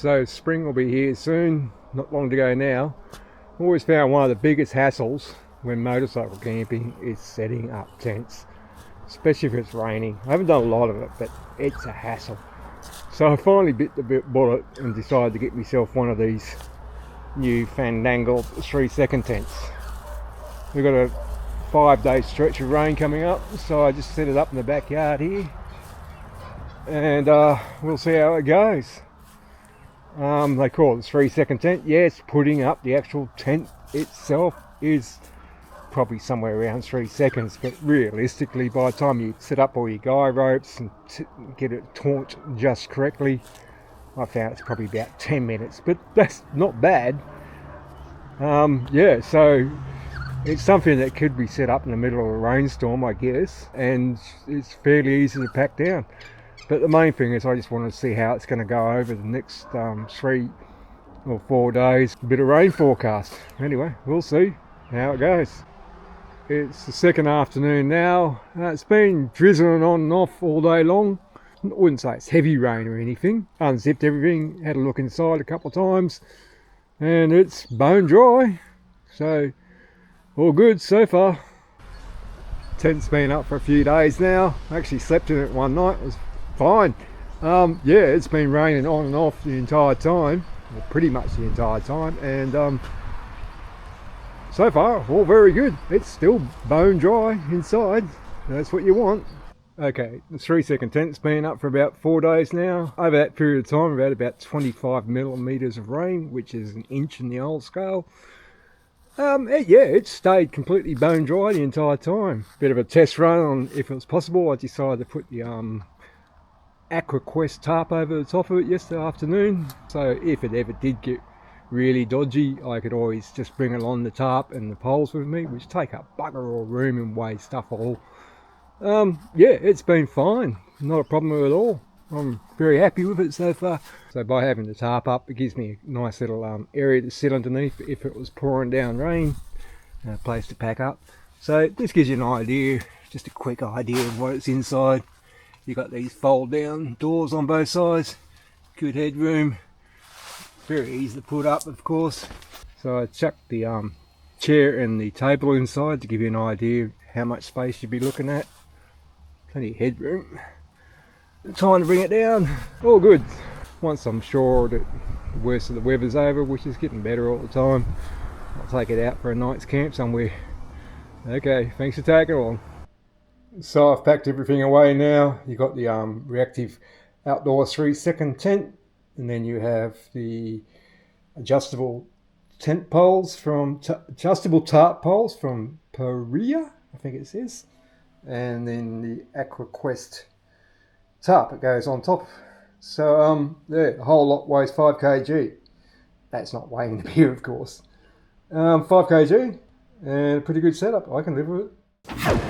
So spring will be here soon, not long to go now. I've always found one of the biggest hassles when motorcycle camping is setting up tents, especially if it's raining. I haven't done a lot of it, but it's a hassle. So I finally bit the bullet and decided to get myself one of these new fandangled 3-second tents. We've got a 5-day stretch of rain coming up, so I just set it up in the backyard here, and we'll see how it goes. They call it a 3-second tent. Yes, putting up the actual tent itself is probably somewhere around 3 seconds, but realistically by the time you set up all your guy ropes and get it taunt just correctly, I found it's probably about 10 minutes, but that's not bad. Yeah, so it's something that could be set up in the middle of a rainstorm, I guess, and it's fairly easy to pack down. But the main thing is I just want to see how it's going to go over the next 3 or 4 days. A bit of rain forecast. Anyway, we'll see how it goes. It's the second afternoon now. It's been drizzling on and off all day long. I wouldn't say it's heavy rain or anything. Unzipped everything, had a look inside a couple of times, and it's bone dry. So all good so far. Tent's been up for a few days now. I actually slept in it one night. It was fine. Yeah, it's been raining on and off the entire time, well, pretty much the entire time, and so far all very good. It's still bone dry inside. That's what you want. Okay, the 3-second tent's been up for about 4 days now. Over that period of time, we've had about 25 millimeters of rain, which is an inch in the old scale. Yeah, it stayed completely bone dry the entire time. Bit of a test run on if it was possible. I decided to put the AquaQuest tarp over the top of it yesterday afternoon, so if it ever did get really dodgy, I could always just bring along the tarp and the poles with me, which take up bugger all room and weigh stuff all. Yeah, it's been fine, not a problem at all. I'm very happy with it so far. So by having the tarp up, it gives me a nice little area to sit underneath if it was pouring down rain, and a place to pack up. So this gives you an idea, just a quick idea of what it's inside. You've got these fold down doors on both sides, good headroom, very easy to put up of course. So I chucked the chair and the table inside to give you an idea of how much space you'd be looking at. Plenty of headroom. Time to bring it down. All good. Once I'm sure that the worst of the weather's over, which is getting better all the time, I'll take it out for a night's camp somewhere. Okay, thanks for tagging along. So I've packed everything away now. You've got the Reactive Outdoors 3-second tent, and then you have the adjustable tent poles from adjustable tarp poles from Perea, I think it says, and then the AquaQuest tarp that goes on top. So yeah, the whole lot weighs 5 kg. That's not weighing the beer, of course. 5 kg and a pretty good setup. I can live with it.